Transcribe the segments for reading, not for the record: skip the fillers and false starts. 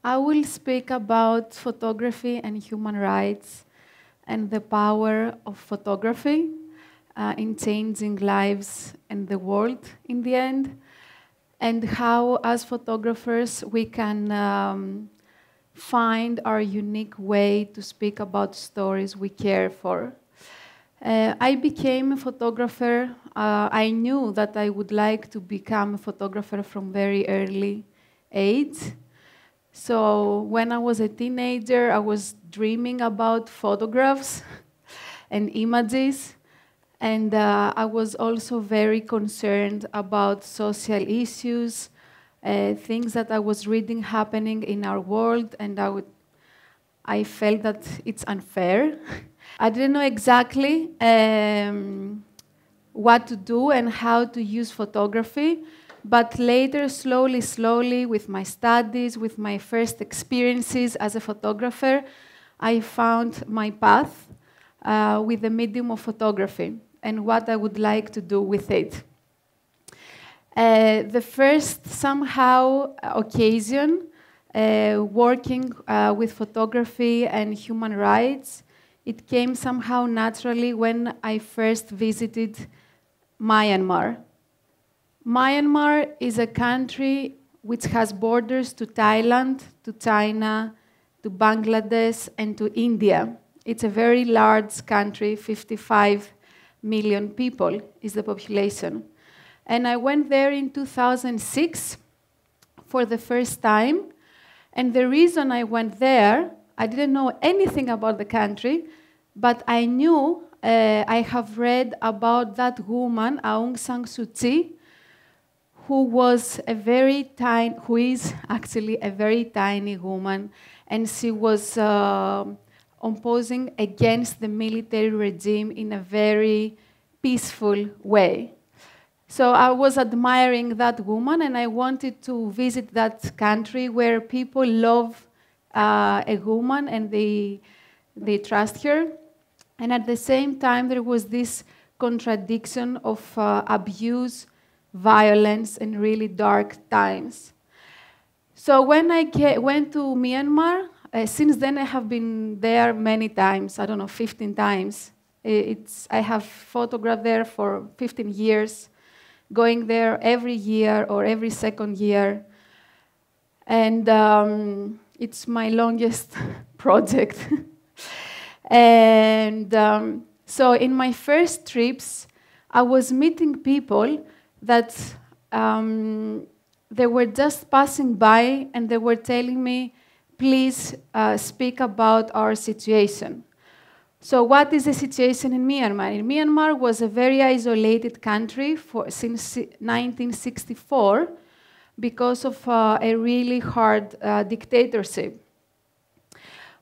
I will speak about photography and human rights and the power of photography in changing lives and the world in the end, and how, as photographers, we can find our unique way to speak about stories we care for. I became a photographer. I knew that I would like to become a photographer from very early age. So when I was a teenager, I was dreaming about photographs and images. And I was also very concerned about social issues, things that I was reading happening in our world, and I felt that it's unfair. I didn't know exactly what to do and how to use photography, but later, slowly, with my studies, with my first experiences as a photographer, I found my path with the medium of photography and what I would like to do with it. The first, somehow, occasion working with photography and human rights, it came somehow naturally when I first visited Myanmar. Myanmar is a country which has borders to Thailand, to China, to Bangladesh, and to India. It's a very large country, 55 million people is the population. And I went there in 2006 for the first time. And the reason I went there, I didn't know anything about the country, but I knew, I have read about that woman, Aung San Suu Kyi, who is actually a very tiny woman, and she was opposing against the military regime in a very peaceful way. So I was admiring that woman, and I wanted to visit that country where people love a woman and they trust her. And at the same time, there was this contradiction of abuse, violence, and really dark times. So when I went to Myanmar, since then I have been there many times, I don't know, 15 times. I have photographed there for 15 years, going there every year or every second year. And it's my longest project. And so in my first trips, I was meeting people that they were just passing by and they were telling me, please speak about our situation. So what is the situation in Myanmar? Myanmar was a very isolated country since 1964 because of a really hard dictatorship.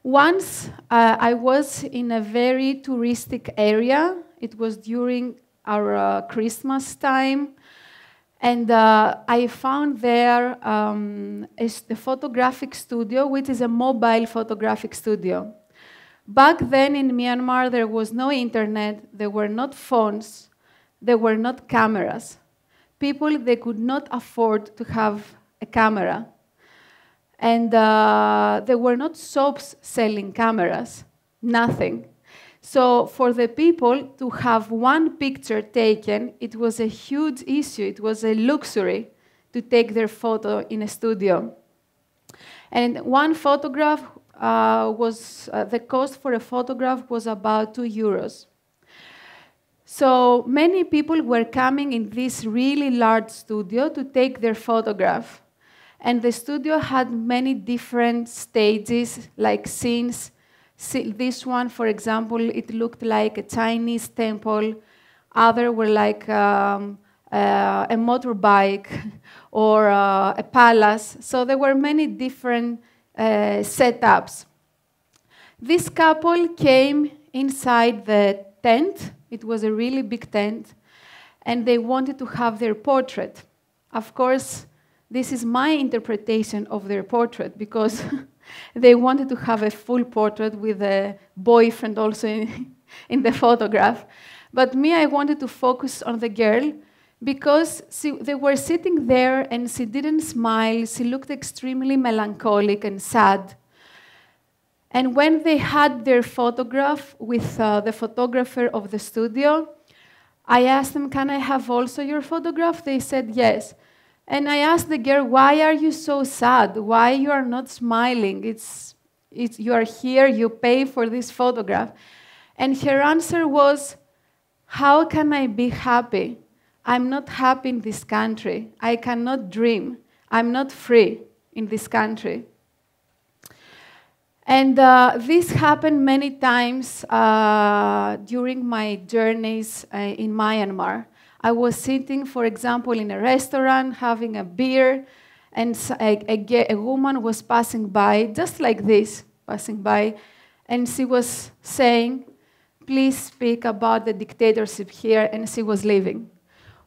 Once I was in a very touristic area. It was during our Christmas time. And I found there the photographic studio, which is a mobile photographic studio. Back then in Myanmar, there was no internet, there were not phones, there were not cameras. People, they could not afford to have a camera. And there were not shops selling cameras, nothing. So for the people to have one picture taken, it was a huge issue. It was a luxury to take their photo in a studio. And one photograph the cost for a photograph was about €2. So many people were coming in this really large studio to take their photograph. And the studio had many different stages, like scenes. This one, for example, it looked like a Chinese temple. Other were like a motorbike or a palace. So there were many different setups. This couple came inside the tent. It was a really big tent. And they wanted to have their portrait. Of course, this is my interpretation of their portrait, because they wanted to have a full portrait with a boyfriend also in the photograph. But me, I wanted to focus on the girl, because they were sitting there and she didn't smile. She looked extremely melancholic and sad. And when they had their photograph with the photographer of the studio, I asked them, can I have also your photograph? They said yes. And I asked the girl, why are you so sad? Why you are not smiling? You are here, you pay for this photograph. And her answer was, how can I be happy? I'm not happy in this country. I cannot dream. I'm not free in this country. And this happened many times during my journeys in Myanmar. I was sitting, for example, in a restaurant, having a beer, and a woman was passing by, just like this, passing by, and she was saying, please speak about the dictatorship here, and she was leaving.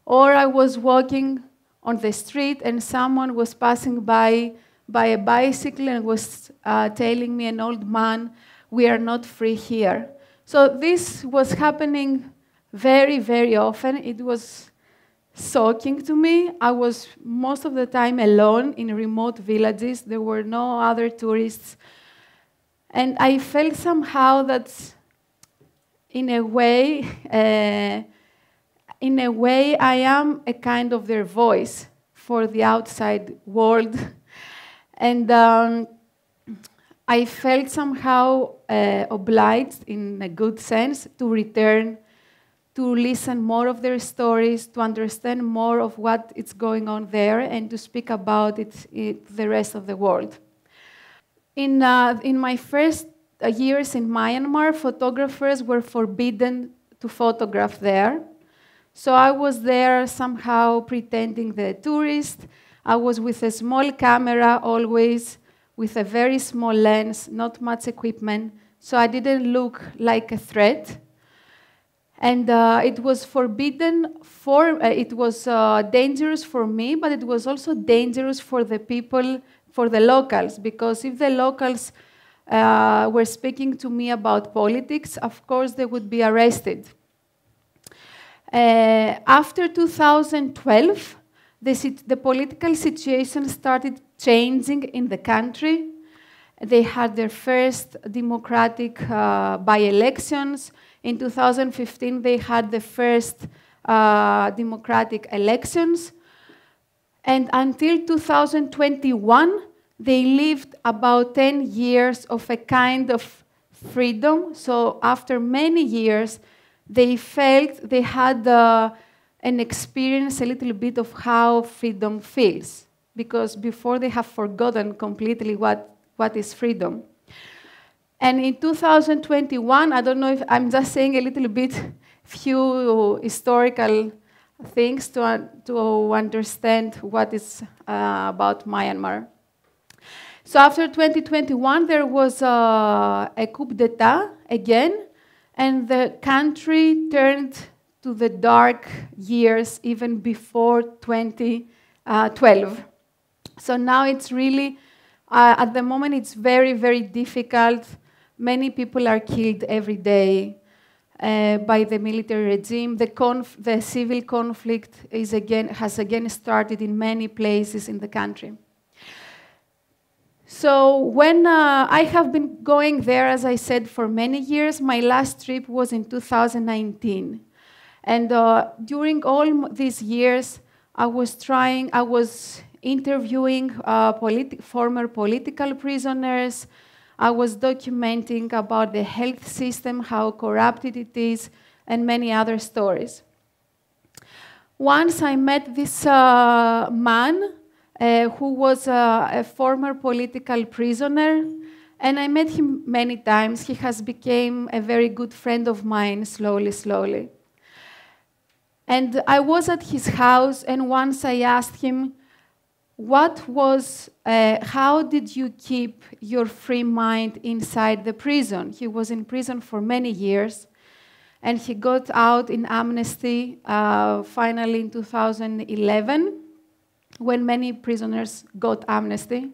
Or I was walking on the street, and someone was passing by a bicycle and was telling me, an old man, we are not free here. So this was happening very, very often. It was shocking to me. I was most of the time alone in remote villages. There were no other tourists. And I felt somehow that in a way I am a kind of their voice for the outside world. And I felt somehow obliged, in a good sense, to return, to listen more of their stories, to understand more of what is going on there, and to speak about it the rest of the world. In my first years in Myanmar, photographers were forbidden to photograph there. So I was there somehow pretending the tourist. I was with a small camera always, with a very small lens, not much equipment, so I didn't look like a threat. And it was forbidden it was dangerous for me, but it was also dangerous for the people, for the locals, because if the locals were speaking to me about politics, of course they would be arrested. After 2012, the political situation started changing in the country. They had their first democratic by-elections. In 2015, they had the first democratic elections. And until 2021, they lived about 10 years of a kind of freedom. So after many years, they felt they had an experience a little bit of how freedom feels, because before they have forgotten completely what is freedom. And in 2021, I don't know if I'm just saying a little bit, few historical things to understand what is about Myanmar. So after 2021, there was a coup d'etat again, and the country turned to the dark years even before 2012. So now it's really, at the moment, it's very, very difficult. Many people are killed every day by the military regime. The civil conflict has again started in many places in the country. So when I have been going there, as I said, for many years, my last trip was in 2019. And during all these years, I was interviewing former political prisoners. I was documenting about the health system, how corrupted it is, and many other stories. Once I met this man who was a former political prisoner, and I met him many times. He has become a very good friend of mine, slowly, slowly. And I was at his house, and once I asked him, how did you keep your free mind inside the prison? He was in prison for many years, and he got out in amnesty finally in 2011, when many prisoners got amnesty.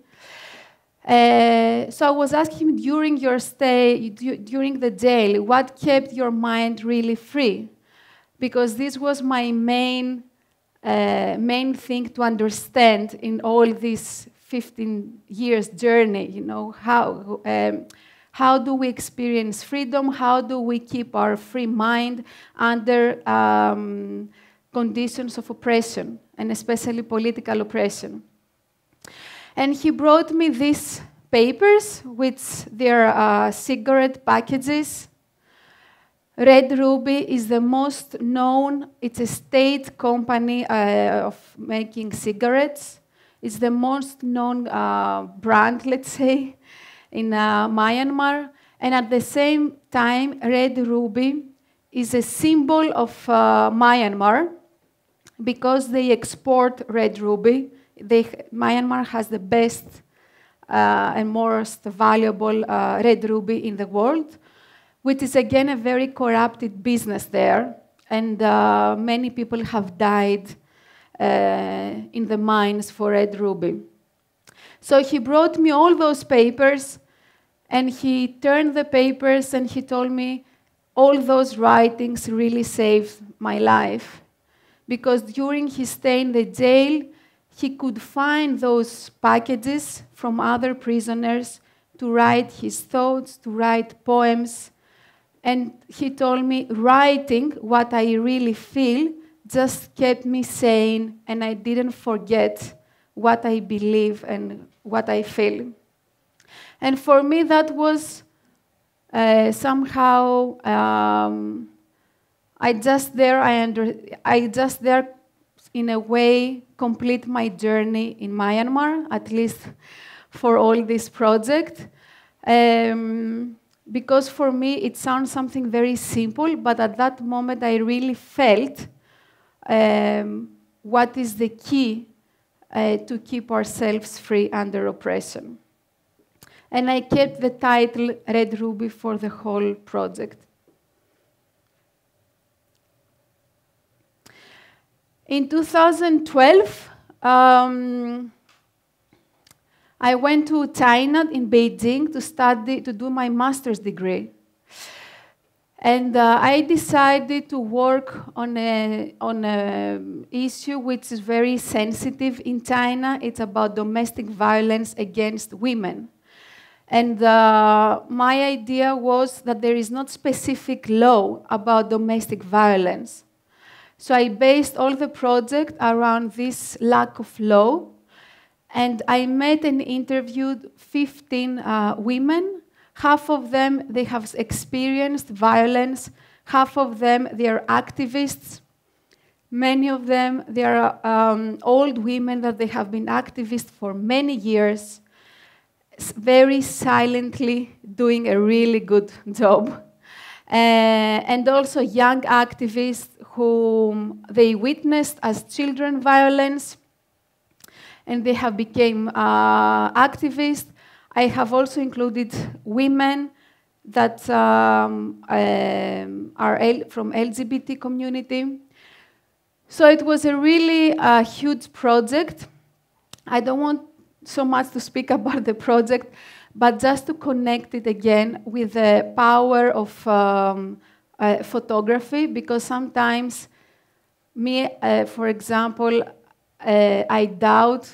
So I was asking him, during your stay, during the jail, what kept your mind really free? Because this was my main main thing to understand in all this 15 years journey, you know, how do we experience freedom? How do we keep our free mind under conditions of oppression, and especially political oppression? And he brought me these papers, which they're cigarette packages. Red Ruby is the most known, it's a state company of making cigarettes. It's the most known brand, let's say, in Myanmar. And at the same time, Red Ruby is a symbol of Myanmar because they export Red Ruby. Myanmar has the best and most valuable Red Ruby in the world, which is again a very corrupted business there. And many people have died in the mines for Red Ruby. So he brought me all those papers, and he turned the papers and he told me, all those writings really saved my life. Because during his stay in the jail, he could find those packages from other prisoners to write his thoughts, to write poems. And he told me, writing what I really feel just kept me sane, and I didn't forget what I believe and what I feel. And for me, that was somehow, I just there, in a way, complete my journey in Myanmar, at least for all this project. Because for me, it sounds something very simple, but at that moment, I really felt what is the key to keep ourselves free under oppression. And I kept the title Red Ruby for the whole project. In 2012, I went to China in Beijing to do my master's degree. And I decided to work on an issue which is very sensitive in China. It's about domestic violence against women. And my idea was that there is not specific law about domestic violence. So I based all the project around this lack of law. And I met and interviewed 15 women. Half of them, they have experienced violence. Half of them, they are activists. Many of them, they are old women that they have been activists for many years, very silently doing a really good job. And also young activists whom they witnessed as children violence, and they have become activists. I have also included women that are from LGBT community. So it was a really huge project. I don't want so much to speak about the project, but just to connect it again with the power of photography, because sometimes me, for example, I doubt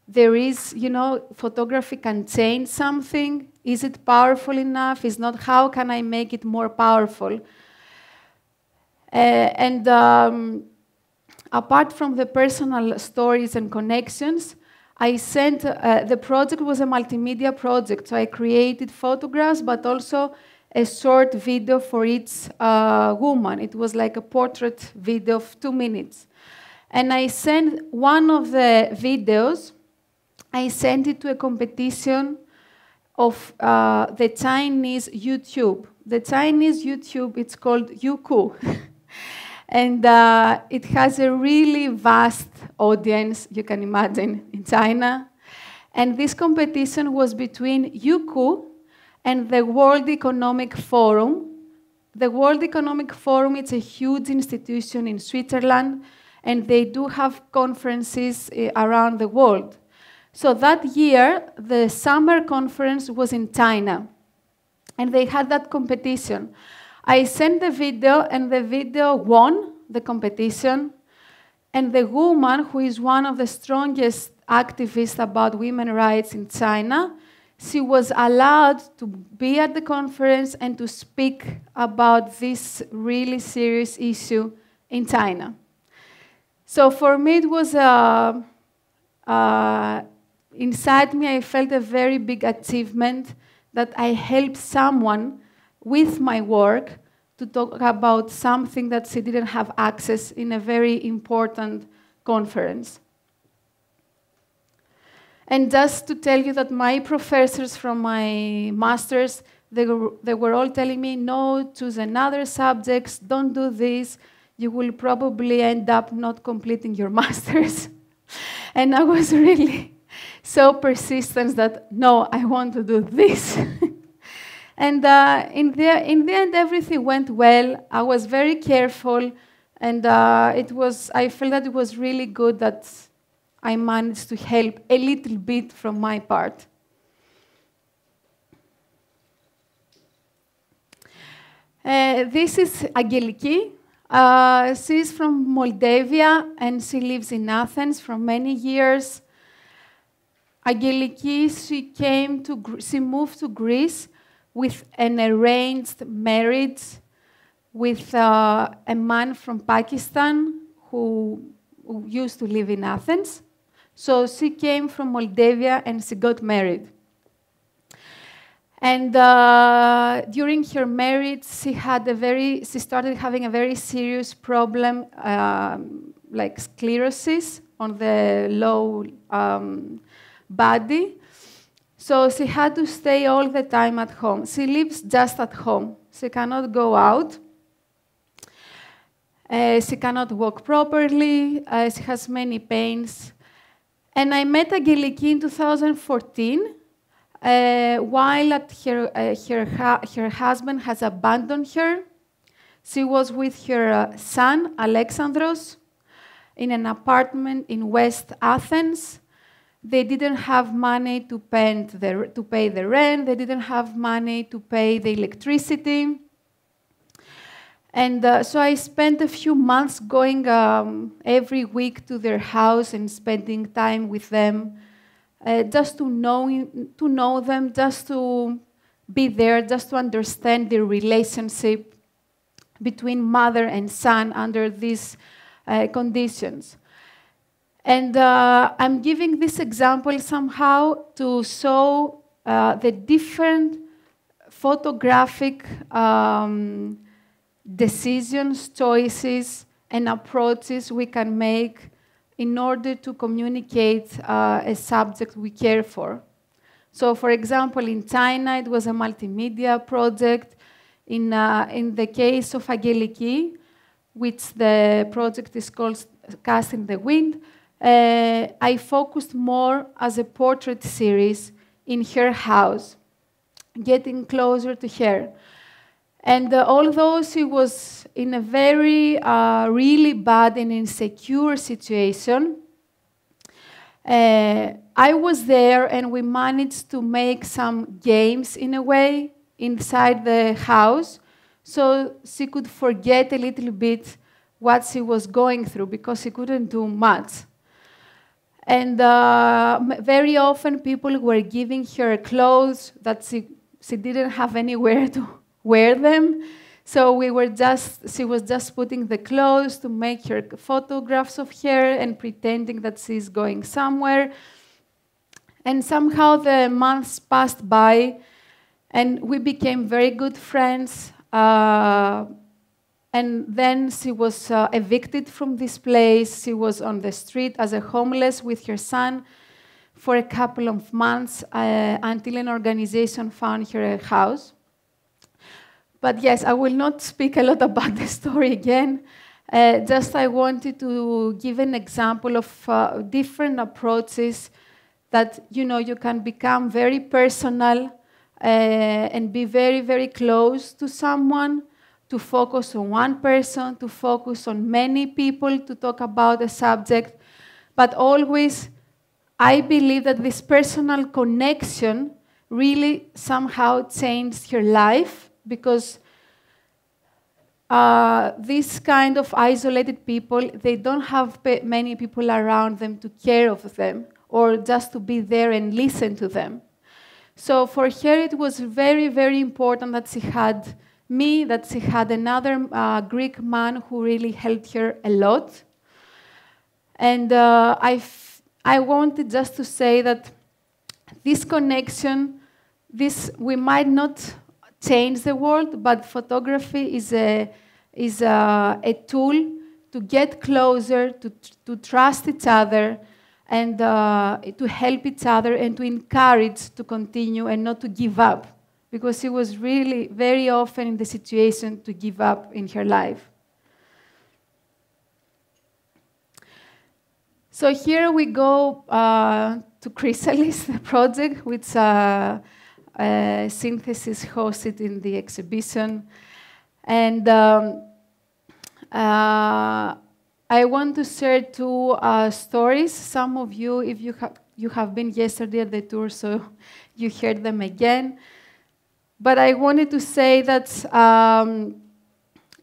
there is, you know, photography can change something. Is it powerful enough? Is not, how can I make it more powerful? Apart from the personal stories and connections, I sent, the project was a multimedia project, so I created photographs, but also a short video for each woman. It was like a portrait video of 2 minutes. And I sent one of the videos, I sent it to a competition of the Chinese YouTube. The Chinese YouTube, it's called Youku. And it has a really vast audience, you can imagine, in China. And this competition was between Youku and the World Economic Forum. The World Economic Forum is a huge institution in Switzerland, and they do have conferences around the world. So that year, the summer conference was in China, and they had that competition. I sent the video, and the video won the competition. And the woman, who is one of the strongest activists about women's rights in China, she was allowed to be at the conference and to speak about this really serious issue in China. So for me, it was inside me, I felt a very big achievement that I helped someone with my work to talk about something that she didn't have access in a very important conference. And just to tell you that my professors from my master's, they were all telling me, no, choose another subjects, don't do this, you will probably end up not completing your master's. And I was really so persistent that, no, I want to do this. And in the end, everything went well. I was very careful, and I felt that it was really good that I managed to help a little bit from my part. This is Angeliki. She's from Moldavia, and she lives in Athens for many years. Angeliki, she moved to Greece with an arranged marriage with a man from Pakistan who used to live in Athens. So she came from Moldavia and she got married. And during her marriage, she started having a very serious problem, like sclerosis on the low body. So she had to stay all the time at home. She lives just at home. She cannot go out. She cannot walk properly. She has many pains. And I met Angeliki in 2014 while her husband has abandoned her. She was with her son, Alexandros, in an apartment in West Athens. They didn't have money to pay the rent. They didn't have money to pay the electricity. And so I spent a few months going every week to their house and spending time with them, just to know them, just to be there, just to understand the relationship between mother and son under these conditions. And I'm giving this example somehow to show the different photographic decisions, choices, and approaches we can make in order to communicate a subject we care for. So, for example, in China, it was a multimedia project. In the case of Angeliki, which the project is called Cast in the Wind, I focused more as a portrait series in her house, getting closer to her. And although she was in a very, really bad and insecure situation, I was there and we managed to make some games in a way inside the house so she could forget a little bit what she was going through because she couldn't do much. And very often people were giving her clothes that she didn't have anywhere to wear them. So she was just putting the clothes to make her photographs of her and pretending that she's going somewhere. And somehow the months passed by and we became very good friends. And then she was evicted from this place. She was on the street as a homeless with her son for a couple of months until an organization found her a house. But yes, I will not speak a lot about the story again. Just I wanted to give an example of different approaches that you can become very personal and be very, very close to someone, to focus on one person, to focus on many people, to talk about a subject. But always, I believe that this personal connection really somehow changed her life because these kind of isolated people, they don't have many people around them to care of them or just to be there and listen to them. So for her, it was very, very important that she had me, that she had another Greek man who really helped her a lot. And I wanted just to say that this connection, we might not change the world, but photography is a tool to get closer, to trust each other, and to help each other and to encourage to continue and not to give up, because she was really very often in the situation to give up in her life. So here we go to Chrysalis, the project, which Synthesis hosted in the exhibition. And I want to share two stories. Some of you, if you have been yesterday at the tour, so you heard them again. But I wanted to say that,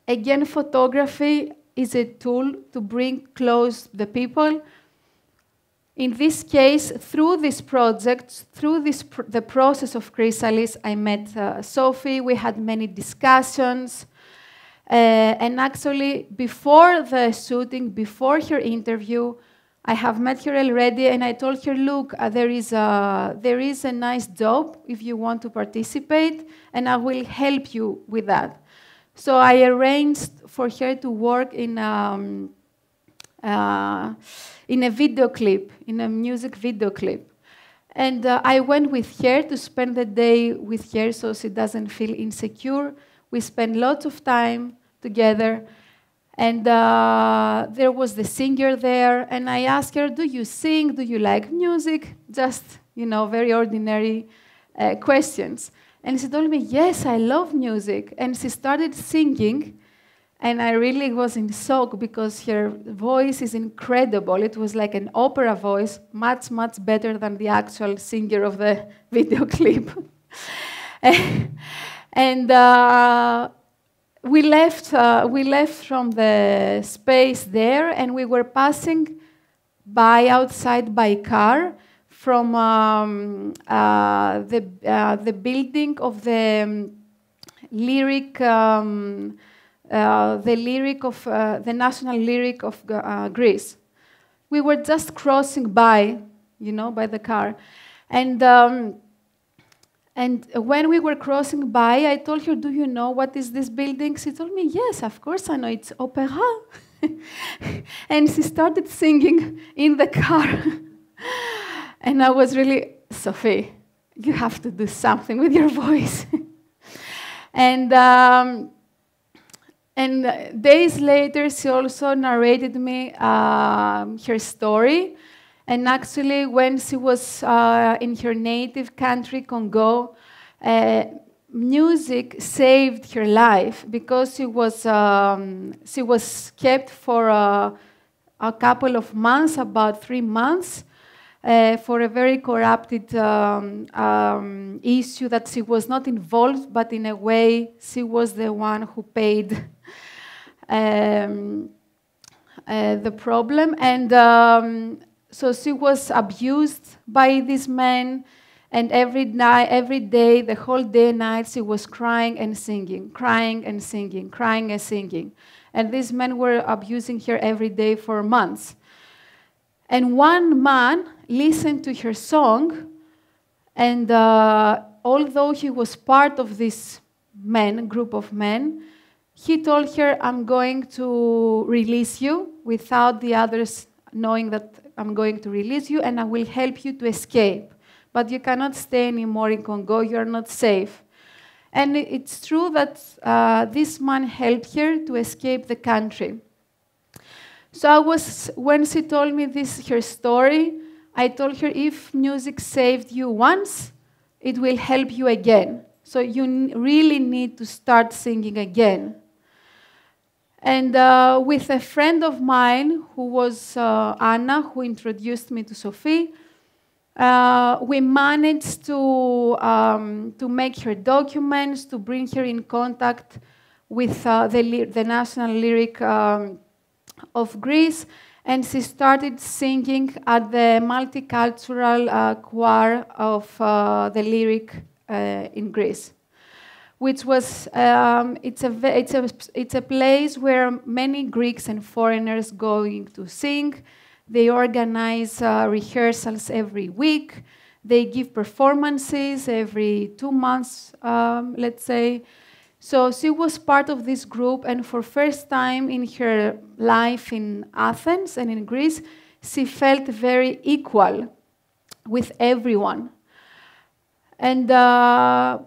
again, photography is a tool to bring close the people. In this case, through this project, through the process of Chrysalis, I met Sophie. We had many discussions. And actually, before the shooting, before her interview, I have met her already, and I told her, look, there is a nice job if you want to participate, and I will help you with that. So I arranged for her to work in a video clip, in a music video clip. And I went with her to spend the day with her so she doesn't feel insecure. We spent lots of time together. And there was the singer there. And I asked her, do you sing? Do you like music? Just, very ordinary questions. And she told me, yes, I love music. And she started singing. And I really was in shock because her voice is incredible. It was like an opera voice, much, much better than the actual singer of the video clip. And we left from the space there, and we were passing by outside by car from the building of the lyric. The national lyric of Greece. We were just crossing by, by the car. And when we were crossing by, I told her, do you know what is this building? She told me, yes, of course I know, it's opera. And she started singing in the car. And I was really, Sophie, you have to do something with your voice. And days later, she also narrated me her story. And actually, when she was in her native country, Congo, music saved her life because she was kept for a couple of months, about 3 months, for a very corrupted issue that she was not involved, but in a way, she was the one who paid the problem. And so she was abused by these men, and every day, the whole day and night, she was crying and singing, crying and singing, crying and singing. And these men were abusing her every day for months. And one man listened to her song, and although he was part of this group of men, he told her, I'm going to release you without the others knowing that I'm going to release you, and I will help you to escape. But you cannot stay anymore in Congo, you're not safe. And it's true that this man helped her to escape the country. So when she told me her story, I told her, if music saved you once, it will help you again. So you really need to start singing again. And with a friend of mine, who was Anna, who introduced me to Sophie, we managed to make her documents, to bring her in contact with the national lyric of Greece, and she started singing at the multicultural choir of the lyric in Greece, which was it's a place where many Greeks and foreigners going to sing. They organize rehearsals every week. They give performances every 2 months, let's say. So she was part of this group, and for first time in her life in Athens and in Greece, she felt very equal with everyone. And I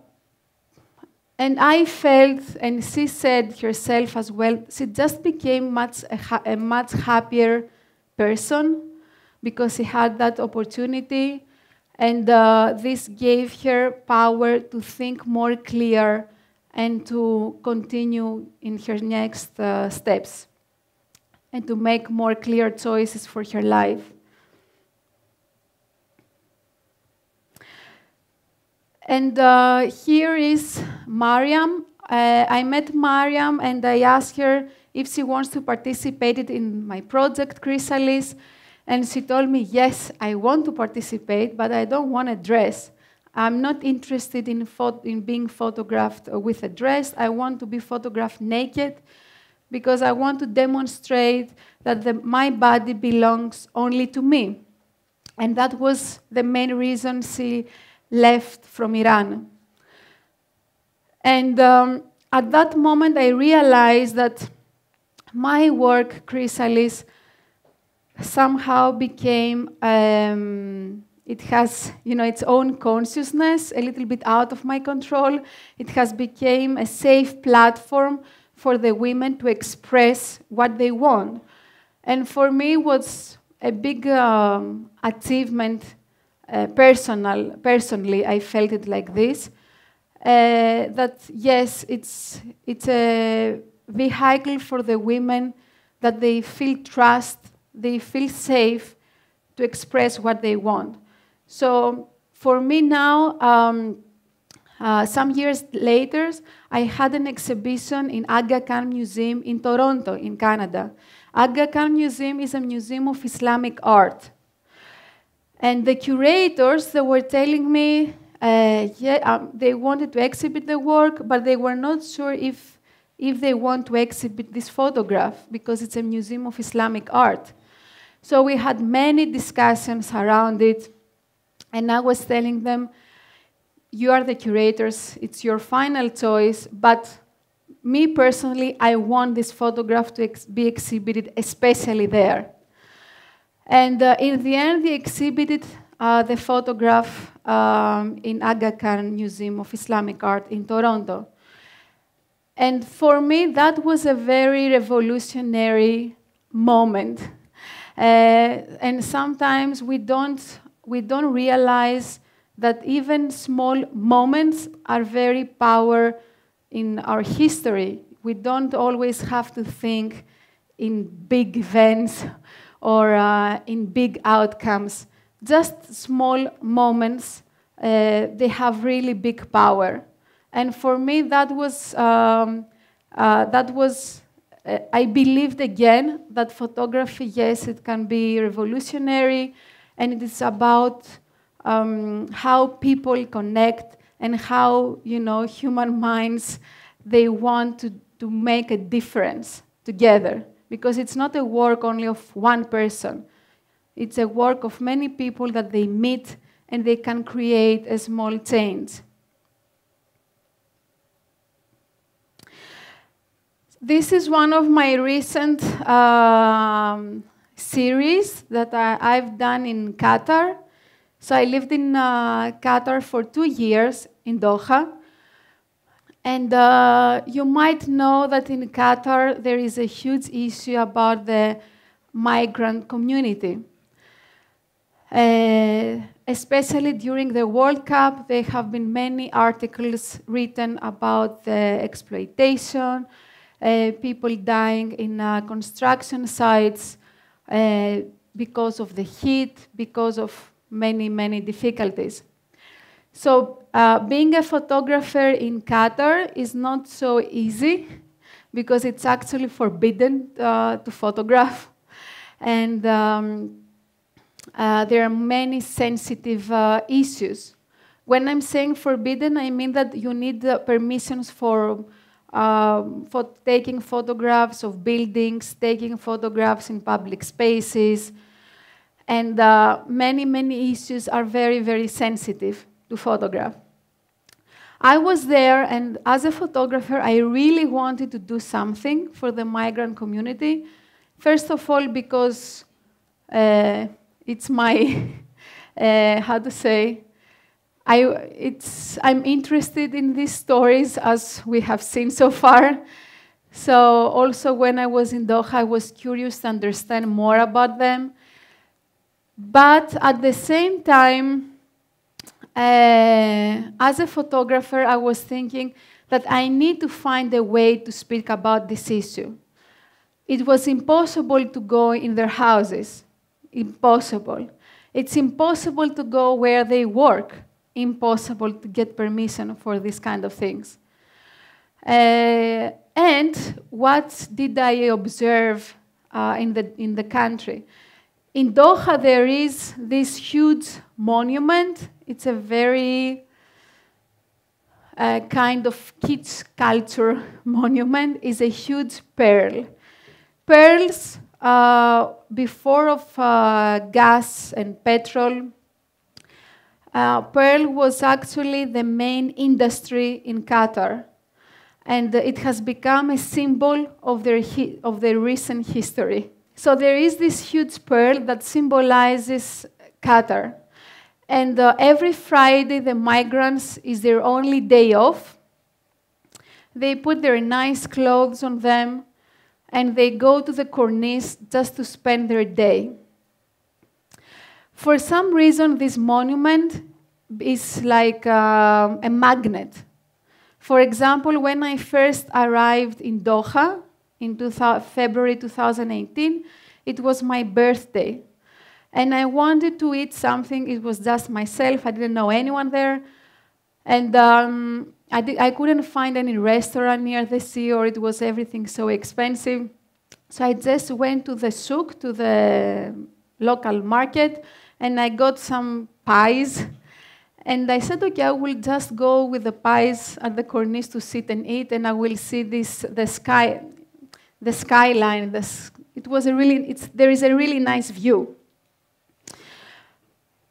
felt, and she said herself as well, she just became a much happier person because she had that opportunity, and this gave her power to think more clear and to continue in her next steps and to make more clear choices for her life. And here is Mariam. I met Mariam and I asked her if she wants to participate in my project, Chrysalis. And she told me, yes, I want to participate, but I don't want a dress. I'm not interested in being photographed with a dress. I want to be photographed naked because I want to demonstrate that my body belongs only to me. And that was the main reason she left from Iran. And at that moment, I realized that my work, Chrysalis, somehow became, it has its own consciousness, a little bit out of my control. It has become a safe platform for the women to express what they want. And for me, it was a big achievement. Personally, I felt it like this, that yes, it's a vehicle for the women, that they feel trust, they feel safe to express what they want. So for me now, some years later, I had an exhibition in Aga Khan Museum in Toronto, in Canada. Aga Khan Museum is a museum of Islamic art. And the curators, they were telling me, they wanted to exhibit the work, but they were not sure if they want to exhibit this photograph because it's a museum of Islamic art. So we had many discussions around it, and I was telling them, you are the curators, it's your final choice, but me personally, I want this photograph to be exhibited, especially there. And in the end, they exhibited the photograph in Aga Khan Museum of Islamic Art in Toronto. And for me, that was a very revolutionary moment. And sometimes we don't realize that even small moments are very powerful in our history. We don't always have to think in big events or in big outcomes. Just small moments, they have really big power. And for me, that was I believed again that photography, yes, it can be revolutionary, and it is about how people connect and how, human minds, they want to make a difference together. Because it's not a work only of one person. It's a work of many people that they meet and they can create a small change. This is one of my recent series that I've done in Qatar. So I lived in Qatar for 2 years in Doha. And you might know that in Qatar there is a huge issue about the migrant community. Especially during the World Cup, there have been many articles written about the exploitation, people dying in construction sites because of the heat, because of many, many difficulties. So being a photographer in Qatar is not so easy because it's actually forbidden to photograph. And there are many sensitive issues. When I'm saying forbidden, I mean that you need permissions for taking photographs of buildings, taking photographs in public spaces, and many, many issues are very, very sensitive to photograph. I was there, and as a photographer, I really wanted to do something for the migrant community. First of all, because it's my, how to say, I'm interested in these stories, as we have seen so far. So also when I was in Doha, I was curious to understand more about them. But at the same time, as a photographer, I was thinking that I need to find a way to speak about this issue. It was impossible to go in their houses. Impossible. It's impossible to go where they work. Impossible to get permission for these kind of things. And what did I observe in the country? In Doha, there is this huge monument. It's a very kind of kitsch culture monument. It's a huge pearl. Pearls, before of gas and petrol, pearl was actually the main industry in Qatar. And it has become a symbol of their recent history. So there is this huge pearl that symbolizes Qatar. And every Friday, the migrants is their only day off. They put their nice clothes on them, and they go to the cornice just to spend their day. For some reason, this monument is like a magnet. For example, when I first arrived in Doha in February 2018, it was my birthday. And I wanted to eat something. It was just myself. I didn't know anyone there. And I couldn't find any restaurant near the sea, or it was everything so expensive. So I just went to the souk, to the local market, and I got some pies. And I said, okay, I will just go with the pies at the cornice to sit and eat, and I will see the skyline. There is a really nice view.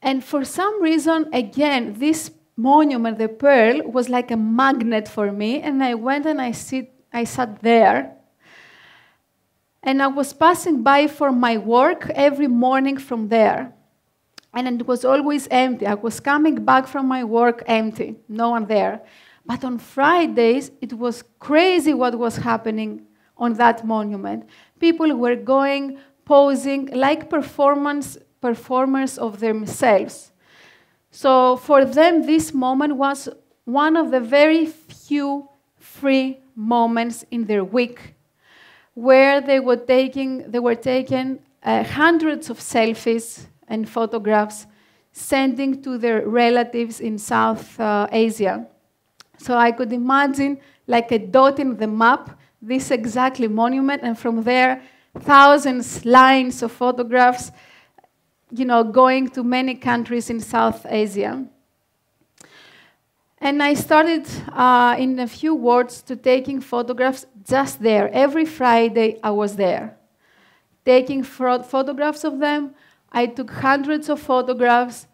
And for some reason, again, this monument, the pearl, was like a magnet for me, and I went and I sat there. And I was passing by for my work every morning from there. And it was always empty. I was coming back from my work empty, no one there. But on Fridays, it was crazy what was happening on that monument. People were going, posing, like performers of themselves. So for them, this moment was one of the very few free moments in their week, where they were taking hundreds of selfies and photographs, sending to their relatives in South Asia. So I could imagine, like a dot in the map, this exactly monument, and from there, thousands lines of photographs, going to many countries in South Asia. And I started, in a few words, to taking photographs just there. Every Friday, I was there, taking photographs of them. I took hundreds of photographs.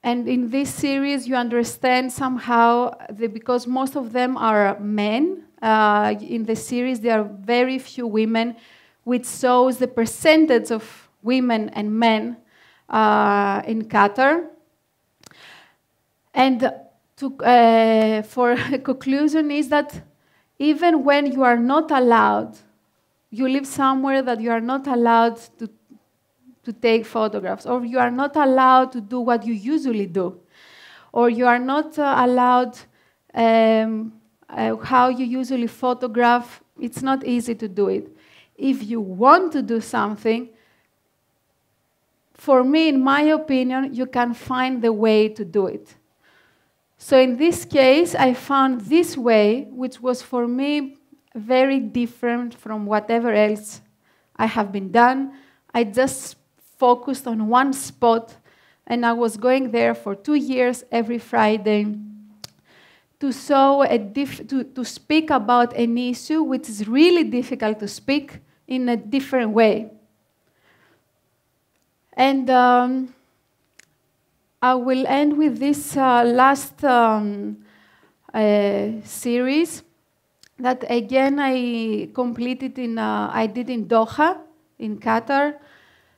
And in this series, you understand somehow, because most of them are men, in the series, there are very few women, which shows the percentage of women and men in Qatar. And for a conclusion is that even when you are not allowed, you live somewhere that you are not allowed to take photographs, or you are not allowed to do what you usually do, or you are not allowed how you usually photograph. It's not easy to do it. If you want to do something, for me, in my opinion, you can find the way to do it. So in this case, I found this way, which was for me very different from whatever else I have been done. I just focused on one spot, and I was going there for 2 years every Friday to to speak about an issue which is really difficult to speak in a different way. And I will end with this last series that again I completed I did in Doha, in Qatar,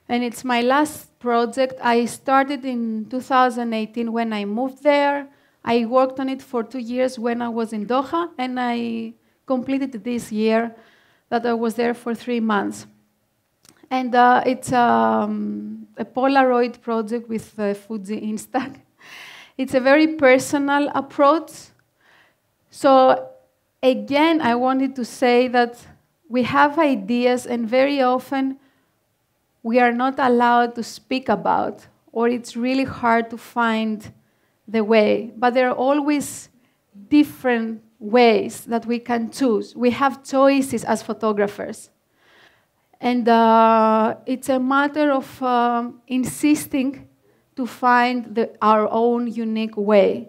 and it's my last project. I started in 2018 when I moved there. I worked on it for 2 years when I was in Doha, and I completed it this year that I was there for 3 months. And it's a Polaroid project with Fuji Instax. It's a very personal approach. So again, I wanted to say that we have ideas, and very often we are not allowed to speak about, or it's really hard to find the way. But there are always different ways that we can choose. We have choices as photographers. And it's a matter of insisting to find our own unique way.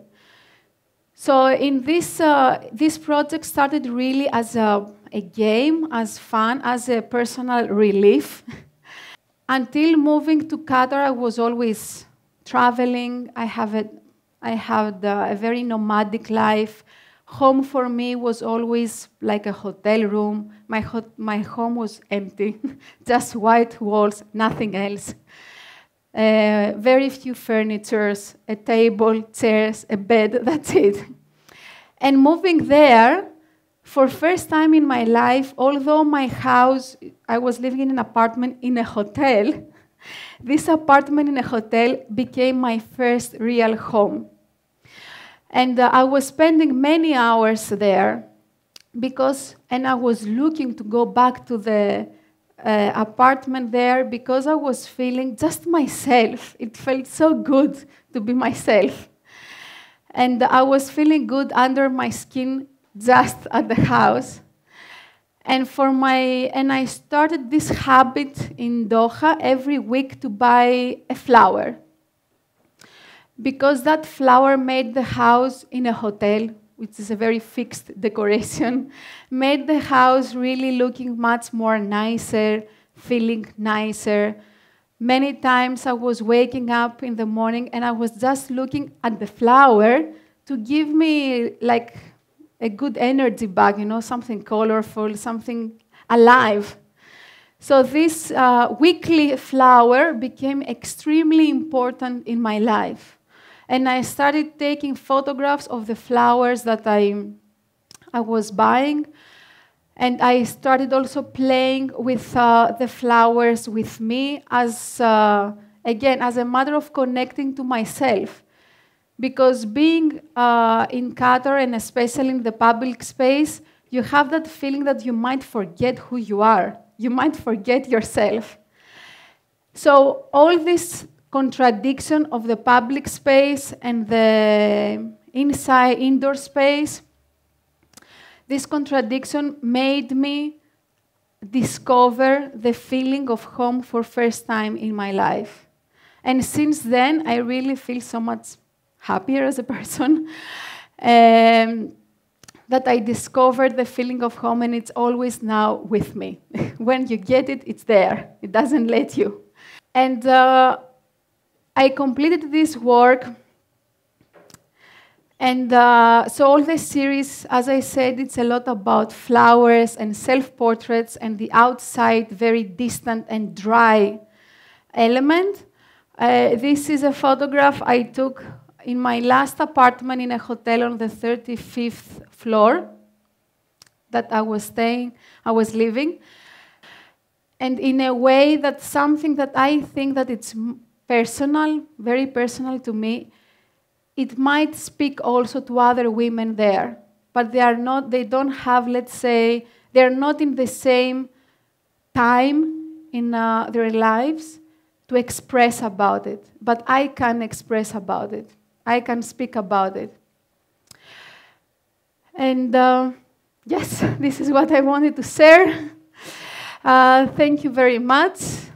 So in this project started really as a game, as fun, as a personal relief. Until moving to Qatar, I was always traveling. I had a very nomadic life. Home for me was always like a hotel room. My home was empty, just white walls, nothing else. Very few furnitures, a table, chairs, a bed, that's it. And moving there, for first time in my life, although my house, I was living in an apartment in a hotel, this apartment in a hotel became my first real home. And I was spending many hours there and I was looking to go back to the apartment there because I was feeling just myself. It felt so good to be myself. And I was feeling good under my skin just at the house. And I started this habit in Doha every week to buy a flower. Because that flower made the house in a hotel, which is a very fixed decoration, made the house really looking much more nicer, feeling nicer. Many times I was waking up in the morning and I was just looking at the flower to give me like a good energy back, something colorful, something alive. So this weekly flower became extremely important in my life. And I started taking photographs of the flowers that I was buying. And I started also playing with the flowers with me again, as a matter of connecting to myself. Because being in Qatar, and especially in the public space, you have that feeling that you might forget who you are. You might forget yourself. So all this contradiction of the public space and the indoor space, this contradiction made me discover the feeling of home for first time in my life. And since then, I really feel so much happier as a person that I discovered the feeling of home, and it's always now with me. When you get it, it's there. It doesn't let you. And I completed this work. And so all this series, as I said, it's a lot about flowers and self-portraits and the outside, very distant and dry element. This is a photograph I took in my last apartment in a hotel on the 35th floor that I was living. And in a way, that's something that I think that it's personal, very personal to me. It might speak also to other women there, but they don't have, let's say, they're not in the same time in their lives to express about it. But I can express about it. I can speak about it. And yes, this is what I wanted to share. Thank you very much.